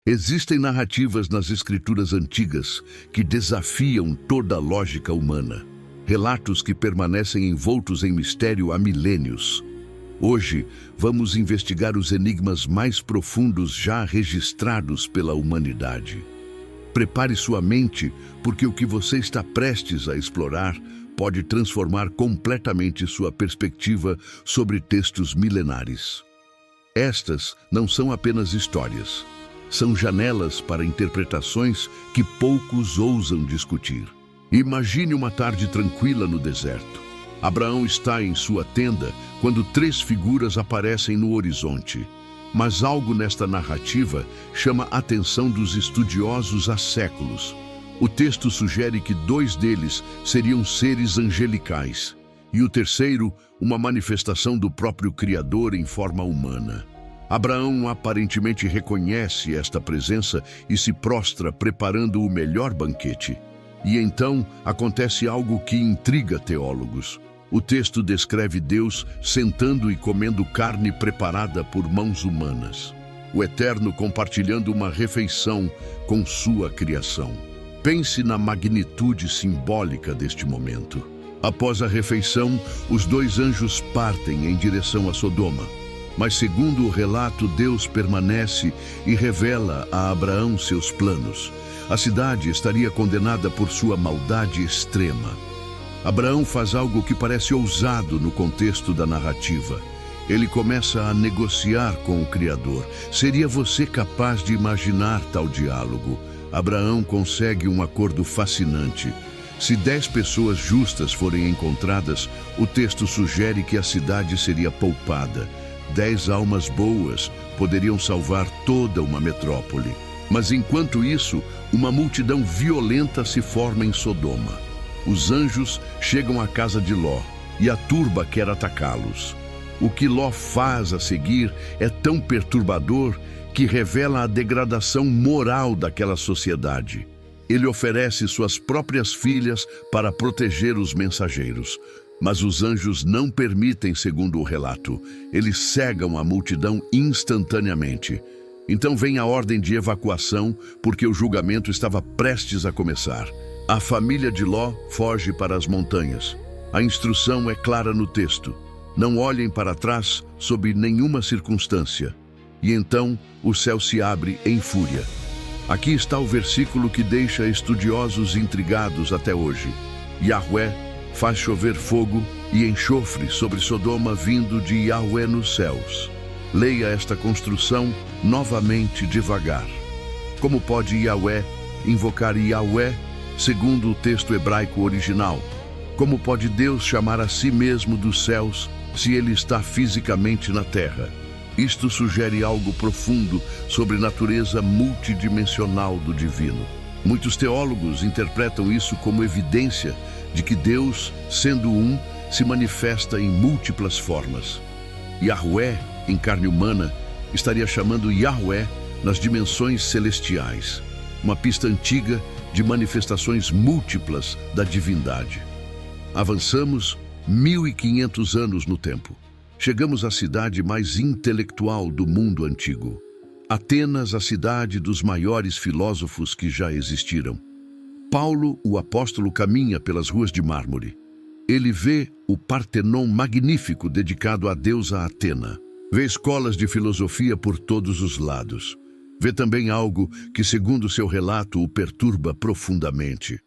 Existem narrativas nas escrituras antigas que desafiam toda a lógica humana. Relatos que permanecem envoltos em mistério há milênios. Hoje, vamos investigar os enigmas mais profundos já registrados pela humanidade. Prepare sua mente, porque o que você está prestes a explorar pode transformar completamente sua perspectiva sobre textos milenares. Estas não são apenas histórias. São janelas para interpretações que poucos ousam discutir. Imagine uma tarde tranquila no deserto. Abraão está em sua tenda quando 3 figuras aparecem no horizonte. Mas algo nesta narrativa chama a atenção dos estudiosos há séculos. O texto sugere que 2 deles seriam seres angelicais, e o terceiro, uma manifestação do próprio Criador em forma humana. Abraão aparentemente reconhece esta presença e se prostra preparando o melhor banquete. E então acontece algo que intriga teólogos. O texto descreve Deus sentando e comendo carne preparada por mãos humanas. O Eterno compartilhando uma refeição com sua criação. Pense na magnitude simbólica deste momento. Após a refeição, os 2 anjos partem em direção a Sodoma. Mas segundo o relato, Deus permanece e revela a Abraão seus planos. A cidade estaria condenada por sua maldade extrema. Abraão faz algo que parece ousado no contexto da narrativa. Ele começa a negociar com o Criador. Seria você capaz de imaginar tal diálogo? Abraão consegue um acordo fascinante. Se 10 pessoas justas forem encontradas, o texto sugere que a cidade seria poupada. 10 almas boas poderiam salvar toda uma metrópole. Mas enquanto isso, uma multidão violenta se forma em Sodoma. Os anjos chegam à casa de Ló e a turba quer atacá-los. O que Ló faz a seguir é tão perturbador que revela a degradação moral daquela sociedade. Ele oferece suas próprias filhas para proteger os mensageiros. Mas os anjos não permitem, segundo o relato. Eles cegam a multidão instantaneamente. Então vem a ordem de evacuação, porque o julgamento estava prestes a começar. A família de Ló foge para as montanhas. A instrução é clara no texto. Não olhem para trás sob nenhuma circunstância. E então o céu se abre em fúria. Aqui está o versículo que deixa estudiosos intrigados até hoje. Yahweh faz chover fogo e enxofre sobre Sodoma vindo de Yahweh nos céus. Leia esta construção novamente devagar. Como pode Yahweh invocar Yahweh segundo o texto hebraico original? Como pode Deus chamar a si mesmo dos céus se ele está fisicamente na terra? Isto sugere algo profundo sobre a natureza multidimensional do divino. Muitos teólogos interpretam isso como evidência de que Deus, sendo um, se manifesta em múltiplas formas. Yahweh, em carne humana, estaria chamando Yahweh nas dimensões celestiais, uma pista antiga de manifestações múltiplas da divindade. Avançamos 1500 anos no tempo. Chegamos à cidade mais intelectual do mundo antigo. Atenas, a cidade dos maiores filósofos que já existiram. Paulo, o apóstolo, caminha pelas ruas de mármore. Ele vê o Partenon magnífico dedicado à deusa Atena. Vê escolas de filosofia por todos os lados. Vê também algo que, segundo seu relato, o perturba profundamente.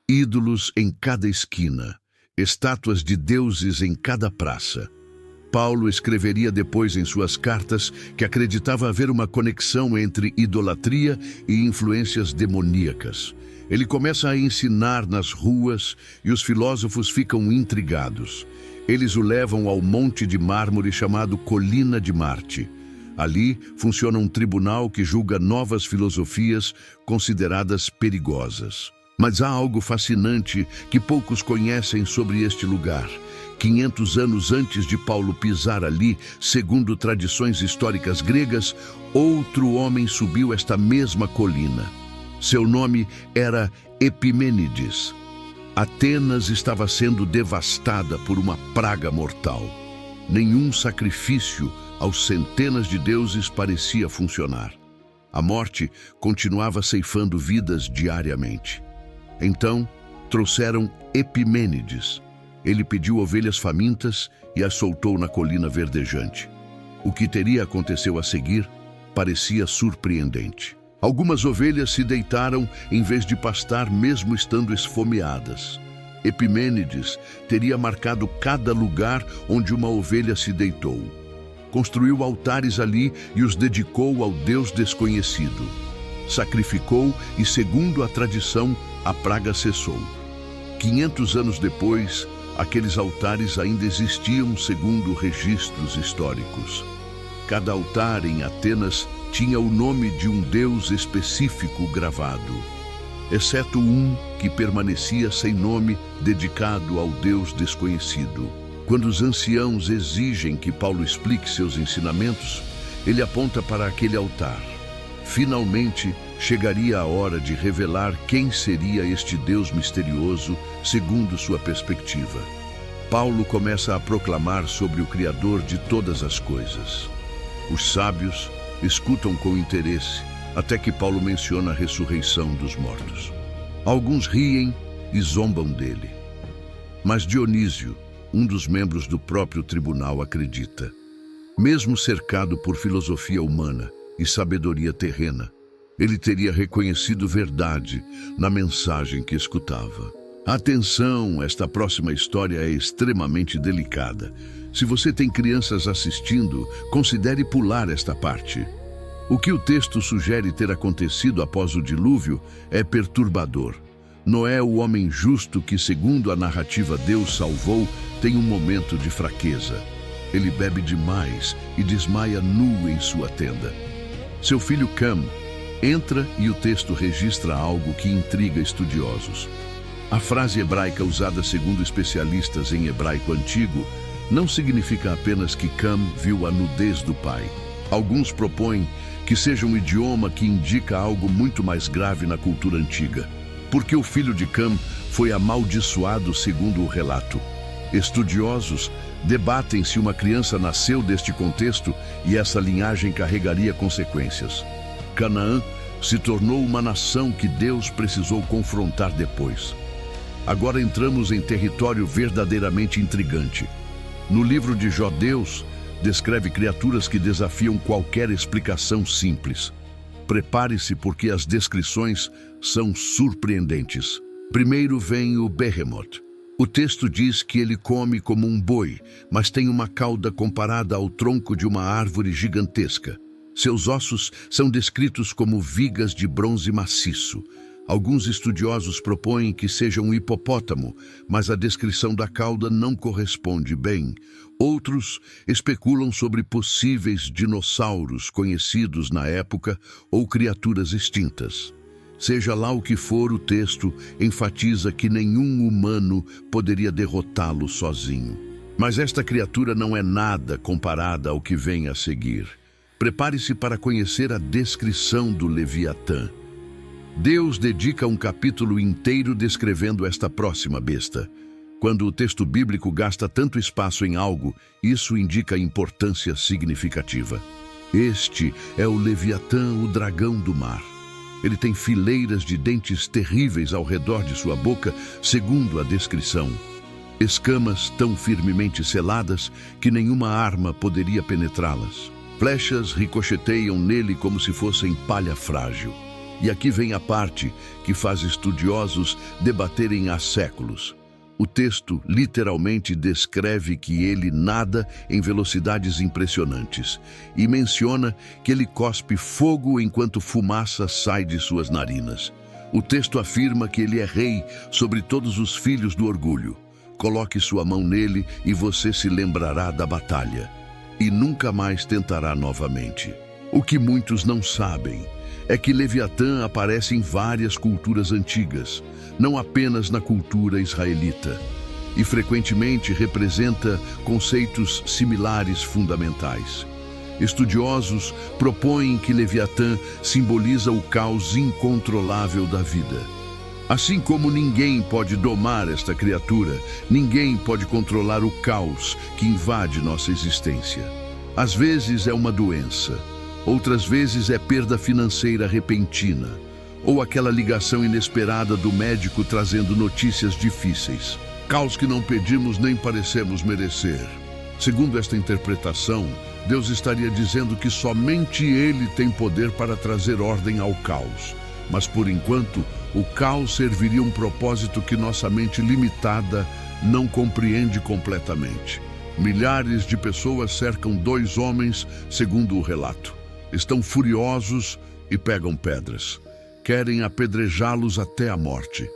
Ídolos em cada esquina, estátuas de deuses em cada praça. Paulo escreveria depois em suas cartas que acreditava haver uma conexão entre idolatria e influências demoníacas. Ele começa a ensinar nas ruas e os filósofos ficam intrigados. Eles o levam ao monte de mármore chamado Colina de Marte. Ali funciona um tribunal que julga novas filosofias consideradas perigosas. Mas há algo fascinante que poucos conhecem sobre este lugar. 500 anos antes de Paulo pisar ali, segundo tradições históricas gregas, outro homem subiu esta mesma colina. Seu nome era Epimênides. Atenas estava sendo devastada por uma praga mortal. Nenhum sacrifício aos centenas de deuses parecia funcionar. A morte continuava ceifando vidas diariamente. Então, trouxeram Epimênides. Ele pediu ovelhas famintas e as soltou na colina verdejante. O que teria acontecido a seguir parecia surpreendente. Algumas ovelhas se deitaram em vez de pastar, mesmo estando esfomeadas. Epimênides teria marcado cada lugar onde uma ovelha se deitou. Construiu altares ali e os dedicou ao Deus desconhecido. Sacrificou e, segundo a tradição, a praga cessou. 500 anos depois, aqueles altares ainda existiam segundo registros históricos. Cada altar em Atenas tinha o nome de um deus específico gravado, exceto um que permanecia sem nome, dedicado ao Deus desconhecido. Quando os anciãos exigem que Paulo explique seus ensinamentos, ele aponta para aquele altar. Finalmente, chegaria a hora de revelar quem seria este Deus misterioso, segundo sua perspectiva. Paulo começa a proclamar sobre o Criador de todas as coisas. Os sábios escutam com interesse, até que Paulo menciona a ressurreição dos mortos. Alguns riem e zombam dele. Mas Dionísio, um dos membros do próprio tribunal, acredita. Mesmo cercado por filosofia humana e sabedoria terrena, ele teria reconhecido verdade na mensagem que escutava. Atenção, esta próxima história é extremamente delicada. Se você tem crianças assistindo, considere pular esta parte. O que o texto sugere ter acontecido após o dilúvio é perturbador. Noé, o homem justo que, segundo a narrativa, Deus salvou, tem um momento de fraqueza. Ele bebe demais e desmaia nu em sua tenda. Seu filho Cam entra e o texto registra algo que intriga estudiosos. A frase hebraica usada segundo especialistas em hebraico antigo não significa apenas que Cam viu a nudez do pai. Alguns propõem que seja um idioma que indica algo muito mais grave na cultura antiga, porque o filho de Cam foi amaldiçoado segundo o relato. Estudiosos debatem se uma criança nasceu deste contexto e essa linhagem carregaria consequências. Canaã se tornou uma nação que Deus precisou confrontar depois. Agora entramos em território verdadeiramente intrigante. No livro de Jó, Deus descreve criaturas que desafiam qualquer explicação simples. Prepare-se, porque as descrições são surpreendentes. Primeiro vem o Behemoth. O texto diz que ele come como um boi, mas tem uma cauda comparada ao tronco de uma árvore gigantesca. Seus ossos são descritos como vigas de bronze maciço. Alguns estudiosos propõem que seja um hipopótamo, mas a descrição da cauda não corresponde bem. Outros especulam sobre possíveis dinossauros conhecidos na época ou criaturas extintas. Seja lá o que for, o texto enfatiza que nenhum humano poderia derrotá-lo sozinho. Mas esta criatura não é nada comparada ao que vem a seguir. Prepare-se para conhecer a descrição do Leviatã. Deus dedica um capítulo inteiro descrevendo esta próxima besta. Quando o texto bíblico gasta tanto espaço em algo, isso indica importância significativa. Este é o Leviatã, o dragão do mar. Ele tem fileiras de dentes terríveis ao redor de sua boca, segundo a descrição. Escamas tão firmemente seladas que nenhuma arma poderia penetrá-las. Flechas ricocheteiam nele como se fossem palha frágil. E aqui vem a parte que faz estudiosos debaterem há séculos. O texto literalmente descreve que ele nada em velocidades impressionantes e menciona que ele cospe fogo enquanto fumaça sai de suas narinas. O texto afirma que ele é rei sobre todos os filhos do orgulho. Coloque sua mão nele e você se lembrará da batalha e nunca mais tentará novamente. O que muitos não sabem é que Leviatã aparece em várias culturas antigas, não apenas na cultura israelita, e frequentemente representa conceitos similares fundamentais. Estudiosos propõem que Leviatã simboliza o caos incontrolável da vida. Assim como ninguém pode domar esta criatura, ninguém pode controlar o caos que invade nossa existência. Às vezes é uma doença, Outras vezes é perda financeira repentina, ou aquela ligação inesperada do médico trazendo notícias difíceis. Caos que não pedimos nem parecemos merecer. Segundo esta interpretação, Deus estaria dizendo que somente Ele tem poder para trazer ordem ao caos. Mas, por enquanto, o caos serviria um propósito que nossa mente limitada não compreende completamente. Milhares de pessoas cercam 2 homens, segundo o relato. Estão furiosos e pegam pedras. Querem apedrejá-los até a morte.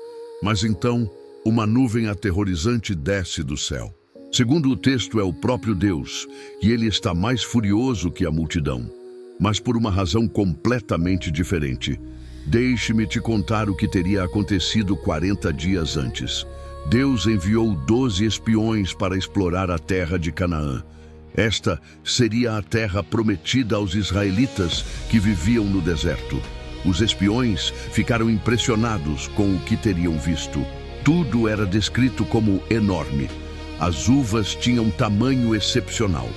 Mas então, uma nuvem aterrorizante desce do céu. Segundo o texto, é o próprio Deus, e ele está mais furioso que a multidão, mas por uma razão completamente diferente. Deixe-me te contar o que teria acontecido 40 dias antes. Deus enviou 12 espiões para explorar a terra de Canaã. Esta seria a terra prometida aos israelitas que viviam no deserto. Os espiões ficaram impressionados com o que teriam visto. Tudo era descrito como enorme. As uvas tinham tamanho excepcional.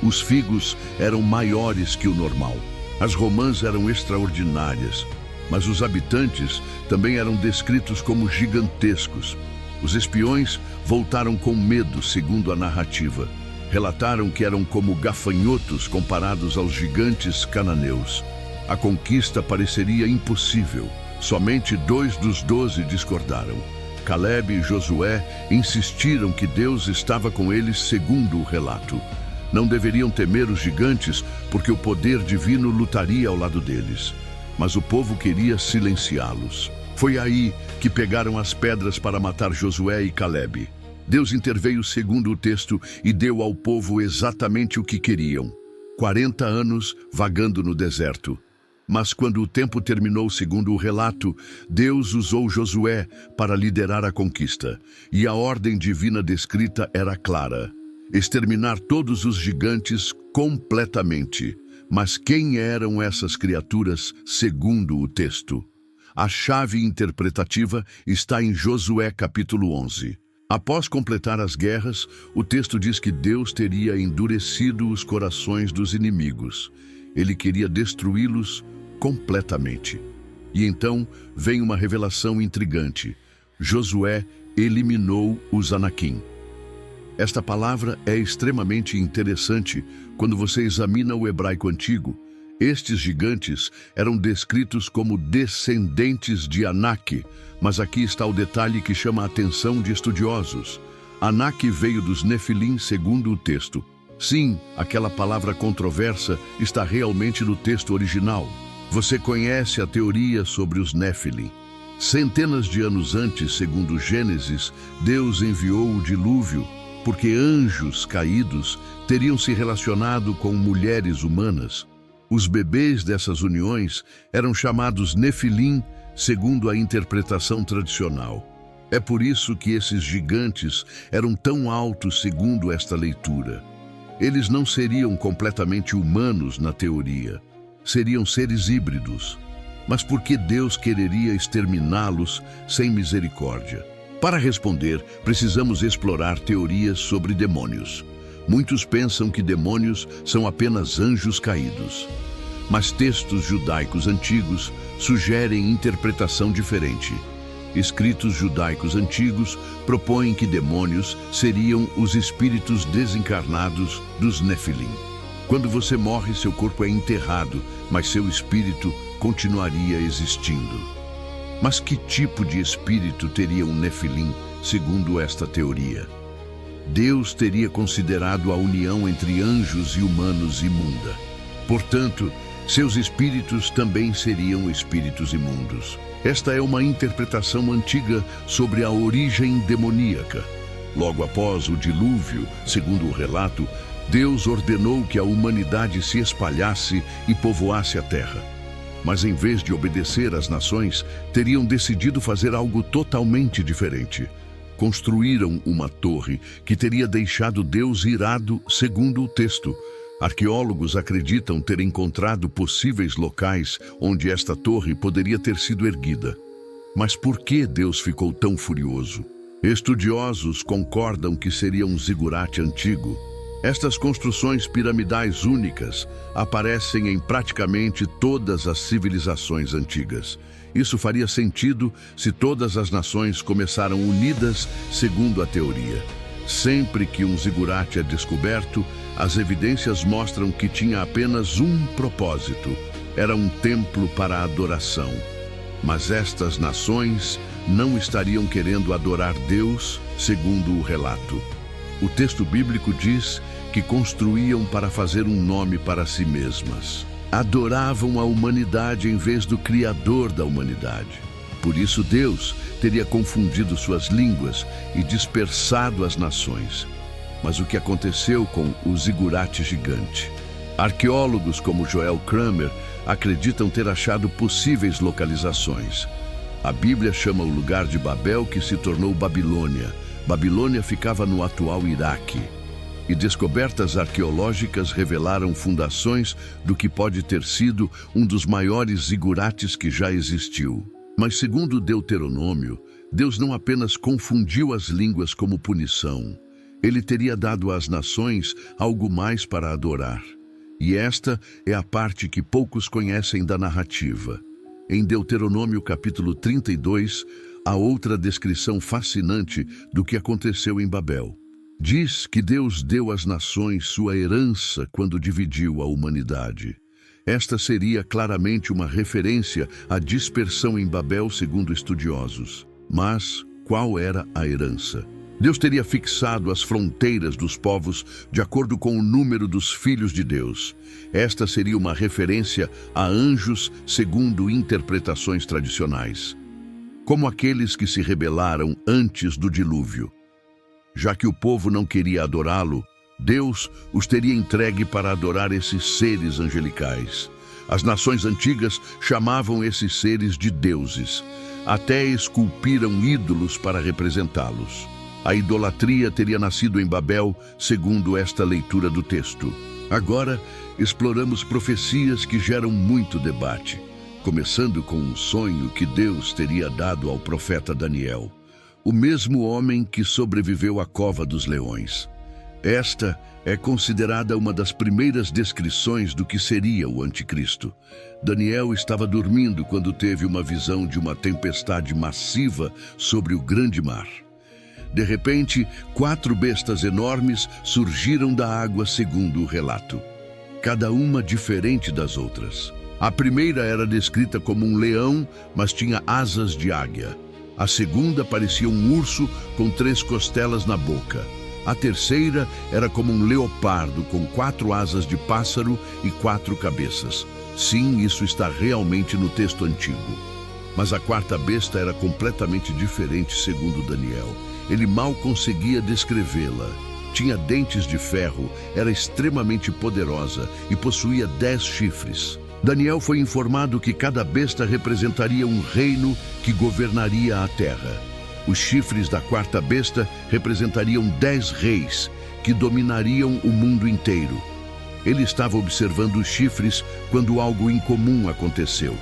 Os figos eram maiores que o normal. As romãs eram extraordinárias, mas os habitantes também eram descritos como gigantescos. Os espiões voltaram com medo, segundo a narrativa. Relataram que eram como gafanhotos comparados aos gigantes cananeus. A conquista pareceria impossível. Somente 2 dos 12 discordaram. Caleb e Josué insistiram que Deus estava com eles segundo o relato. Não deveriam temer os gigantes, porque o poder divino lutaria ao lado deles. Mas o povo queria silenciá-los. Foi aí que pegaram as pedras para matar Josué e Caleb. Deus interveio segundo o texto e deu ao povo exatamente o que queriam. 40 anos vagando no deserto. Mas quando o tempo terminou, segundo o relato, Deus usou Josué para liderar a conquista. E a ordem divina descrita era clara: exterminar todos os gigantes completamente. Mas quem eram essas criaturas, segundo o texto? A chave interpretativa está em Josué capítulo 11. Após completar as guerras, o texto diz que Deus teria endurecido os corações dos inimigos. Ele queria destruí-los completamente. E então vem uma revelação intrigante. Josué eliminou os Anaquim. Esta palavra é extremamente interessante quando você examina o hebraico antigo. Estes gigantes eram descritos como descendentes de Anak, mas aqui está o detalhe que chama a atenção de estudiosos. Anak veio dos Nefilim, segundo o texto. Sim, aquela palavra controversa está realmente no texto original. Você conhece a teoria sobre os Nefilim. Centenas de anos antes, segundo Gênesis, Deus enviou o dilúvio, porque anjos caídos teriam se relacionado com mulheres humanas. Os bebês dessas uniões eram chamados Nefilim, segundo a interpretação tradicional. É por isso que esses gigantes eram tão altos, segundo esta leitura. Eles não seriam completamente humanos na teoria. Seriam seres híbridos. Mas por que Deus quereria exterminá-los sem misericórdia? Para responder, precisamos explorar teorias sobre demônios. Muitos pensam que demônios são apenas anjos caídos. Mas textos judaicos antigos sugerem interpretação diferente. Escritos judaicos antigos propõem que demônios seriam os espíritos desencarnados dos Nefilim. Quando você morre, seu corpo é enterrado, mas seu espírito continuaria existindo. Mas que tipo de espírito teria um Nefilim, segundo esta teoria? Deus teria considerado a união entre anjos e humanos imunda. Portanto, seus espíritos também seriam espíritos imundos. Esta é uma interpretação antiga sobre a origem demoníaca. Logo após o dilúvio, segundo o relato, Deus ordenou que a humanidade se espalhasse e povoasse a terra. Mas em vez de obedecer às nações, teriam decidido fazer algo totalmente diferente. Construíram uma torre que teria deixado Deus irado, segundo o texto. Arqueólogos acreditam ter encontrado possíveis locais onde esta torre poderia ter sido erguida. Mas por que Deus ficou tão furioso? Estudiosos concordam que seria um zigurate antigo. Estas construções piramidais únicas aparecem em praticamente todas as civilizações antigas. Isso faria sentido se todas as nações começaram unidas segundo a teoria. Sempre que um zigurate é descoberto, as evidências mostram que tinha apenas um propósito: era um templo para a adoração. Mas estas nações não estariam querendo adorar Deus, segundo o relato. O texto bíblico diz que construíam para fazer um nome para si mesmas. Adoravam a humanidade em vez do Criador da humanidade. Por isso Deus teria confundido suas línguas e dispersado as nações. Mas o que aconteceu com o zigurate gigante? Arqueólogos como Joel Kramer acreditam ter achado possíveis localizações. A Bíblia chama o lugar de Babel, que se tornou Babilônia. Babilônia ficava no atual Iraque. E descobertas arqueológicas revelaram fundações do que pode ter sido um dos maiores zigurates que já existiu. Mas segundo Deuteronômio, Deus não apenas confundiu as línguas como punição. Ele teria dado às nações algo mais para adorar. E esta é a parte que poucos conhecem da narrativa. Em Deuteronômio capítulo 32, há outra descrição fascinante do que aconteceu em Babel. Diz que Deus deu às nações sua herança quando dividiu a humanidade. Esta seria claramente uma referência à dispersão em Babel, segundo estudiosos. Mas qual era a herança? Deus teria fixado as fronteiras dos povos de acordo com o número dos filhos de Deus. Esta seria uma referência a anjos, segundo interpretações tradicionais, como aqueles que se rebelaram antes do dilúvio. Já que o povo não queria adorá-lo, Deus os teria entregue para adorar esses seres angelicais. As nações antigas chamavam esses seres de deuses. Até esculpiram ídolos para representá-los. A idolatria teria nascido em Babel, segundo esta leitura do texto. Agora, exploramos profecias que geram muito debate, começando com um sonho que Deus teria dado ao profeta Daniel, o mesmo homem que sobreviveu à cova dos leões. Esta é considerada uma das primeiras descrições do que seria o anticristo. Daniel estava dormindo quando teve uma visão de uma tempestade massiva sobre o grande mar. De repente, 4 bestas enormes surgiram da água, segundo o relato, cada uma diferente das outras. A primeira era descrita como um leão, mas tinha asas de águia. A segunda parecia um urso com 3 costelas na boca. A terceira era como um leopardo com 4 asas de pássaro e 4 cabeças. Sim, isso está realmente no texto antigo. Mas a quarta besta era completamente diferente, segundo Daniel. Ele mal conseguia descrevê-la. Tinha dentes de ferro, era extremamente poderosa e possuía 10 chifres. Daniel foi informado que cada besta representaria um reino que governaria a terra. Os chifres da quarta besta representariam 10 reis que dominariam o mundo inteiro. Ele estava observando os chifres quando algo incomum aconteceu.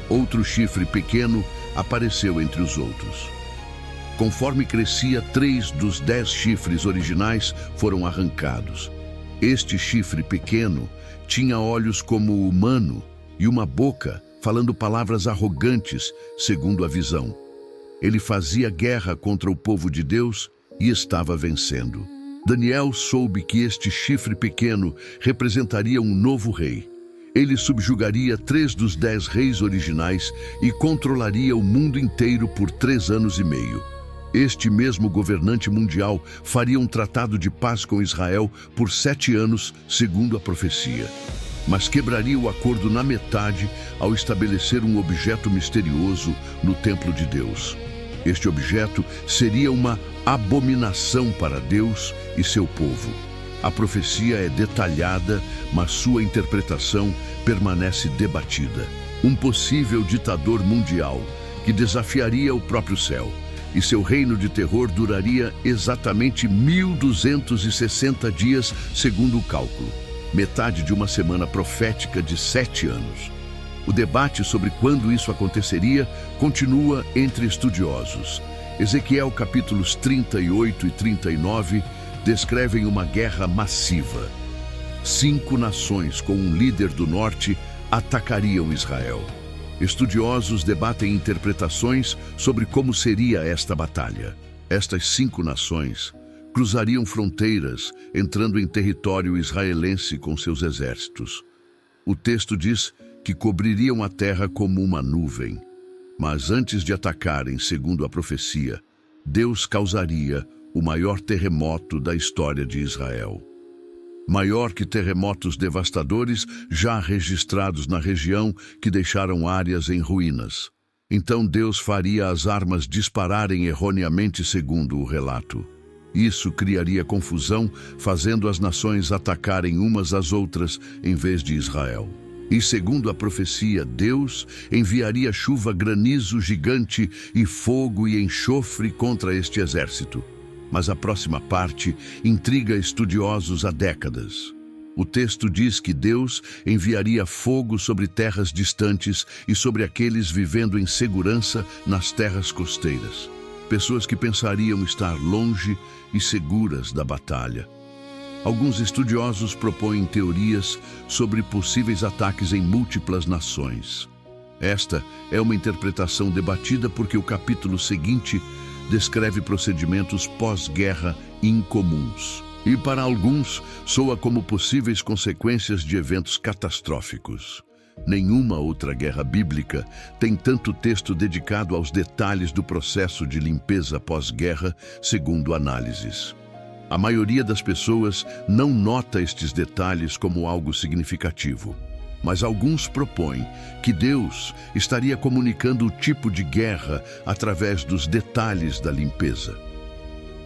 Outro chifre pequeno apareceu entre os outros. Conforme crescia, 3 dos 10 chifres originais foram arrancados. Este chifre pequeno tinha olhos como o humano e uma boca falando palavras arrogantes, segundo a visão. Ele fazia guerra contra o povo de Deus e estava vencendo. Daniel soube que este chifre pequeno representaria um novo rei. Ele subjugaria 3 dos 10 reis originais e controlaria o mundo inteiro por 3 anos e meio. Este mesmo governante mundial faria um tratado de paz com Israel por 7 anos, segundo a profecia. Mas quebraria o acordo na metade ao estabelecer um objeto misterioso no templo de Deus. Este objeto seria uma abominação para Deus e seu povo. A profecia é detalhada, mas sua interpretação permanece debatida. Um possível ditador mundial que desafiaria o próprio céu. E seu reino de terror duraria exatamente 1260 dias, segundo o cálculo. Metade de uma semana profética de 7 anos. O debate sobre quando isso aconteceria continua entre estudiosos. Ezequiel capítulos 38 e 39 descrevem uma guerra massiva. 5 nações, com um líder do norte, atacariam Israel. Estudiosos debatem interpretações sobre como seria esta batalha. Estas 5 nações cruzariam fronteiras, entrando em território israelense com seus exércitos. O texto diz que cobririam a terra como uma nuvem. Mas antes de atacarem, segundo a profecia, Deus causaria o maior terremoto da história de Israel. Maior que terremotos devastadores já registrados na região que deixaram áreas em ruínas. Então Deus faria as armas dispararem erroneamente segundo o relato. Isso criaria confusão, fazendo as nações atacarem umas às outras em vez de Israel. E segundo a profecia, Deus enviaria chuva, granizo gigante e fogo e enxofre contra este exército. Mas a próxima parte intriga estudiosos há décadas. O texto diz que Deus enviaria fogo sobre terras distantes e sobre aqueles vivendo em segurança nas terras costeiras. Pessoas que pensariam estar longe e seguras da batalha. Alguns estudiosos propõem teorias sobre possíveis ataques em múltiplas nações. Esta é uma interpretação debatida porque o capítulo seguinte descreve procedimentos pós-guerra incomuns. E para alguns, soa como possíveis consequências de eventos catastróficos. Nenhuma outra guerra bíblica tem tanto texto dedicado aos detalhes do processo de limpeza pós-guerra, segundo análises. A maioria das pessoas não nota estes detalhes como algo significativo, mas alguns propõem que Deus estaria comunicando o tipo de guerra através dos detalhes da limpeza.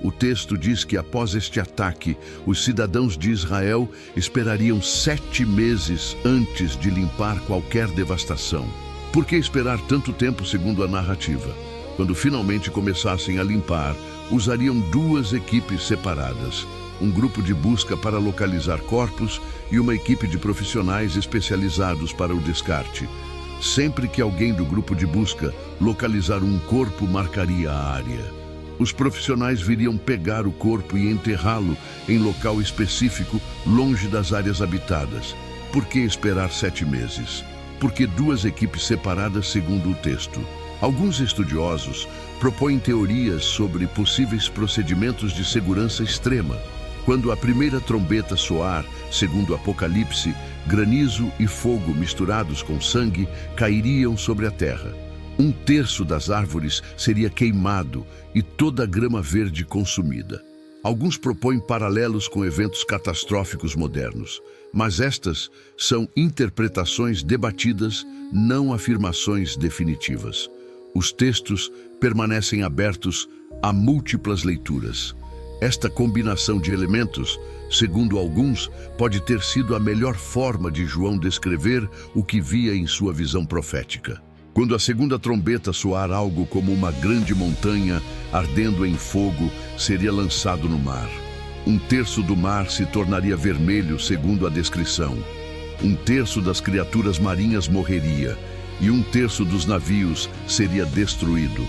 O texto diz que após este ataque, os cidadãos de Israel esperariam 7 meses antes de limpar qualquer devastação. Por que esperar tanto tempo, segundo a narrativa? Quando finalmente começassem a limpar, usariam 2 equipes separadas, um grupo de busca para localizar corpos e uma equipe de profissionais especializados para o descarte. Sempre que alguém do grupo de busca localizar um corpo, marcaria a área. Os profissionais viriam pegar o corpo e enterrá-lo em local específico, longe das áreas habitadas. Por que esperar 7 meses? Porque 2 equipes separadas, segundo o texto. Alguns estudiosos propõem teorias sobre possíveis procedimentos de segurança extrema. Quando a primeira trombeta soar, segundo o Apocalipse, granizo e fogo misturados com sangue cairiam sobre a terra. 1/3 das árvores seria queimado e toda a grama verde consumida. Alguns propõem paralelos com eventos catastróficos modernos, mas estas são interpretações debatidas, não afirmações definitivas. Os textos permanecem abertos a múltiplas leituras. Esta combinação de elementos, segundo alguns, pode ter sido a melhor forma de João descrever o que via em sua visão profética. Quando a segunda trombeta soar, algo como uma grande montanha ardendo em fogo seria lançado no mar. 1/3 do mar se tornaria vermelho, segundo a descrição. 1/3 das criaturas marinhas morreria e 1/3 dos navios seria destruído.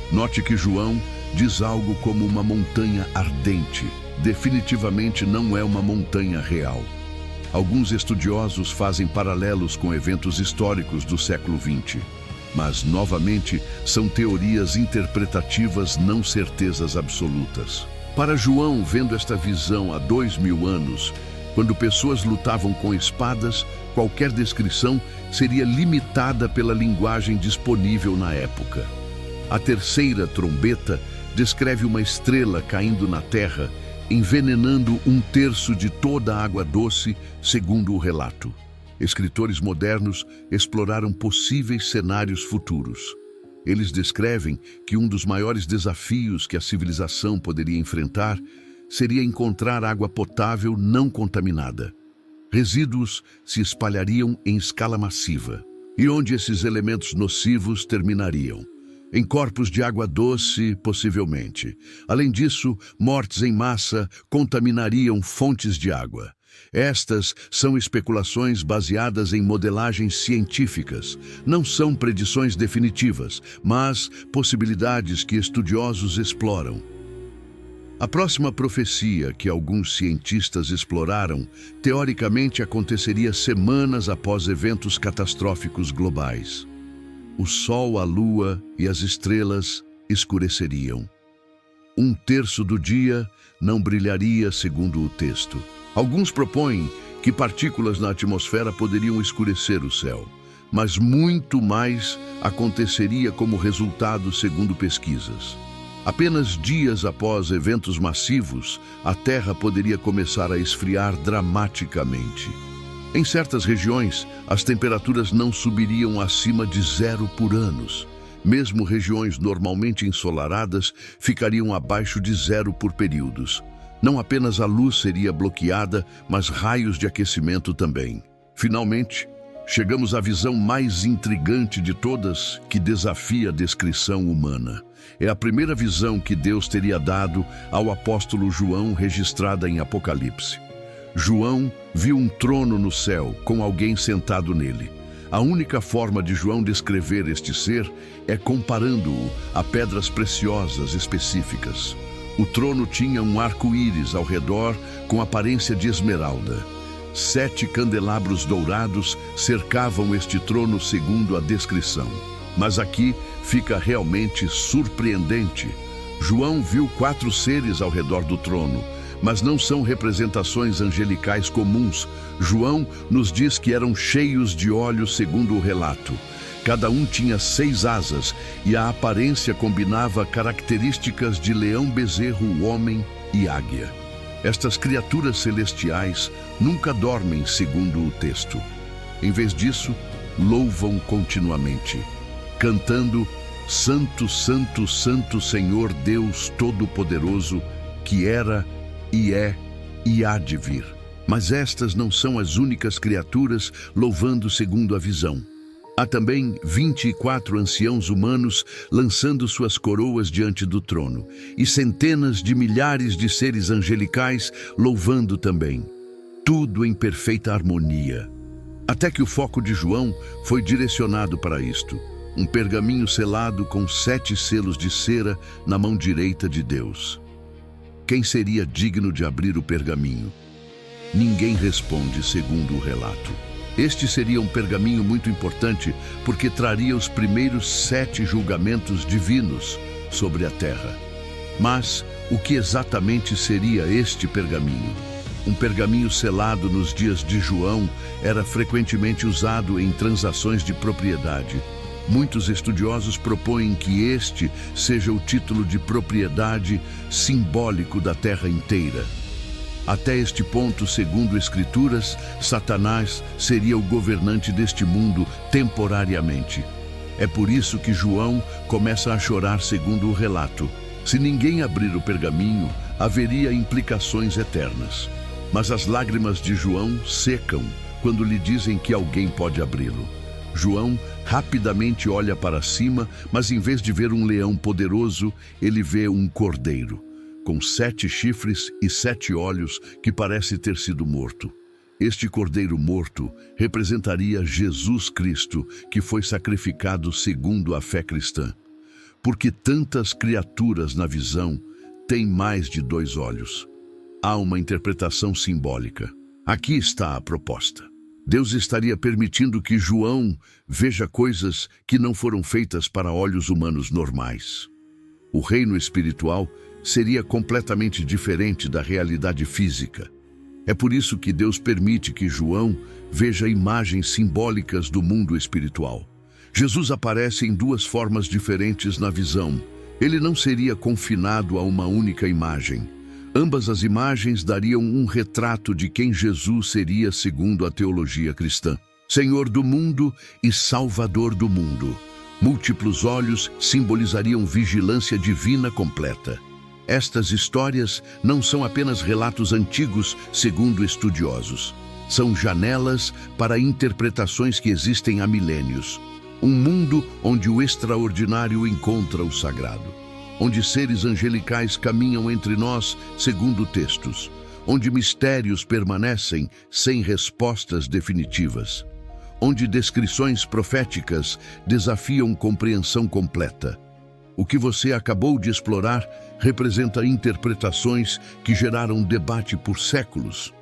Note que João diz algo como uma montanha ardente. Definitivamente não é uma montanha real. Alguns estudiosos fazem paralelos com eventos históricos do século XX. Mas, novamente, são teorias interpretativas, não certezas absolutas. Para João, vendo esta visão há 2000 anos, quando pessoas lutavam com espadas, qualquer descrição seria limitada pela linguagem disponível na época. A terceira trombeta descreve uma estrela caindo na terra, envenenando 1/3 de toda a água doce, segundo o relato. Escritores modernos exploraram possíveis cenários futuros. Eles descrevem que um dos maiores desafios que a civilização poderia enfrentar seria encontrar água potável não contaminada. Resíduos se espalhariam em escala massiva. E onde esses elementos nocivos terminariam? Em corpos de água doce, possivelmente. Além disso, mortes em massa contaminariam fontes de água. Estas são especulações baseadas em modelagens científicas. Não são predições definitivas, mas possibilidades que estudiosos exploram. A próxima profecia que alguns cientistas exploraram, teoricamente aconteceria semanas após eventos catastróficos globais. O Sol, a Lua e as estrelas escureceriam. 1/3 do dia não brilharia, segundo o texto. Alguns propõem que partículas na atmosfera poderiam escurecer o céu, mas muito mais aconteceria como resultado, segundo pesquisas. Apenas dias após eventos massivos, a Terra poderia começar a esfriar dramaticamente. Em certas regiões, as temperaturas não subiriam acima de 0 por anos. Mesmo regiões normalmente ensolaradas ficariam abaixo de 0 por períodos. Não apenas a luz seria bloqueada, mas raios de aquecimento também. Finalmente, chegamos à visão mais intrigante de todas, que desafia a descrição humana. É a primeira visão que Deus teria dado ao apóstolo João, registrada em Apocalipse. João viu um trono no céu, com alguém sentado nele. A única forma de João descrever este ser é comparando-o a pedras preciosas específicas. O trono tinha um arco-íris ao redor com aparência de esmeralda. 7 candelabros dourados cercavam este trono, segundo a descrição. Mas aqui fica realmente surpreendente. João viu 4 seres ao redor do trono, mas não são representações angelicais comuns. João nos diz que eram cheios de olhos, segundo o relato. Cada um tinha 6 asas e a aparência combinava características de leão, bezerro, homem e águia. Estas criaturas celestiais nunca dormem, segundo o texto. Em vez disso, louvam continuamente, cantando: Santo, Santo, Santo Senhor Deus Todo-Poderoso, que era e é e há de vir. Mas estas não são as únicas criaturas louvando segundo a visão. Há também 24 anciãos humanos lançando suas coroas diante do trono, e centenas de milhares de seres angelicais louvando também. Tudo em perfeita harmonia. Até que o foco de João foi direcionado para isto: um pergaminho selado com 7 selos de cera na mão direita de Deus. Quem seria digno de abrir o pergaminho? Ninguém responde, segundo o relato. Este seria um pergaminho muito importante, porque traria os primeiros 7 julgamentos divinos sobre a terra. Mas o que exatamente seria este pergaminho? Um pergaminho selado nos dias de João era frequentemente usado em transações de propriedade. Muitos estudiosos propõem que este seja o título de propriedade simbólico da terra inteira. Até este ponto, segundo Escrituras, Satanás seria o governante deste mundo temporariamente. É por isso que João começa a chorar, segundo o relato. Se ninguém abrir o pergaminho, haveria implicações eternas. Mas as lágrimas de João secam quando lhe dizem que alguém pode abri-lo. João rapidamente olha para cima, mas em vez de ver um leão poderoso, ele vê um cordeiro, com 7 chifres e 7 olhos, que parece ter sido morto. Este cordeiro morto representaria Jesus Cristo, que foi sacrificado segundo a fé cristã. Porque tantas criaturas na visão têm mais de 2 olhos. Há uma interpretação simbólica. Aqui está a proposta. Deus estaria permitindo que João veja coisas que não foram feitas para olhos humanos normais. O reino espiritual seria completamente diferente da realidade física. É por isso que Deus permite que João veja imagens simbólicas do mundo espiritual. Jesus aparece em 2 formas diferentes na visão. Ele não seria confinado a uma única imagem. Ambas as imagens dariam um retrato de quem Jesus seria, segundo a teologia cristã. Senhor do mundo e Salvador do mundo. Múltiplos olhos simbolizariam vigilância divina completa. Estas histórias não são apenas relatos antigos, segundo estudiosos. São janelas para interpretações que existem há milênios. Um mundo onde o extraordinário encontra o sagrado. Onde seres angelicais caminham entre nós, segundo textos. Onde mistérios permanecem sem respostas definitivas. Onde descrições proféticas desafiam compreensão completa. O que você acabou de explorar representa interpretações que geraram debate por séculos.